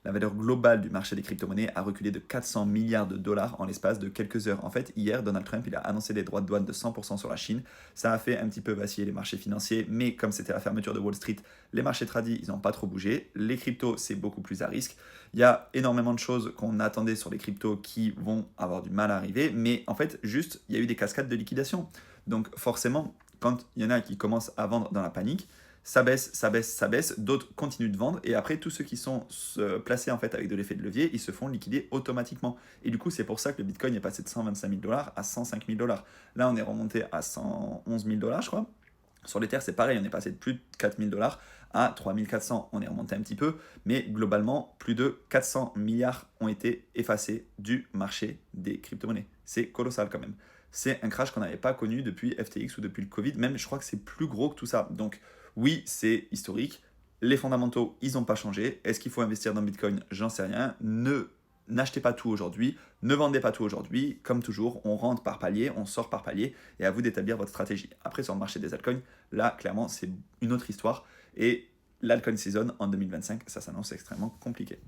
la valeur globale du marché des crypto-monnaies a reculé de 400 milliards de dollars en l'espace de quelques heures. En fait, hier, Donald Trump il a annoncé des droits de douane de 100% sur la Chine. Ça a fait un petit peu vaciller les marchés financiers, mais comme c'était la fermeture de Wall Street, les marchés tradis, ils n'ont pas trop bougé. Les cryptos, c'est beaucoup plus à risque. Il y a énormément de choses qu'on attendait sur les cryptos qui vont avoir du mal à arriver, mais en fait, juste, il y a eu des cascades de liquidation. Donc forcément, quand il y en a qui commencent à vendre dans la panique, ça baisse, ça baisse, ça baisse, d'autres continuent de vendre, et après, tous ceux qui sont placés en fait avec de l'effet de levier, ils se font liquider automatiquement. Et du coup, c'est pour ça que le Bitcoin est passé de 125 000 dollars à 105 000 dollars. Là, on est remonté à 111 000 dollars, je crois. Sur l'Ether, c'est pareil, on est passé de plus de 4 000 dollars à 3 400. On est remonté un petit peu, mais globalement, plus de 400 milliards ont été effacés du marché des crypto-monnaies. C'est colossal quand même. C'est un crash qu'on n'avait pas connu depuis FTX ou depuis le Covid. Même, je crois que c'est plus gros que tout ça. Donc, oui, c'est historique. Les fondamentaux, ils n'ont pas changé. Est-ce qu'il faut investir dans Bitcoin? J'en sais rien. N'achetez pas tout aujourd'hui, ne vendez pas tout aujourd'hui. Comme toujours, on rentre par palier, on sort par palier, et à vous d'établir votre stratégie. Après, sur le marché des altcoins, là, clairement, c'est une autre histoire. Et l'altcoin season en 2025, ça s'annonce extrêmement compliqué.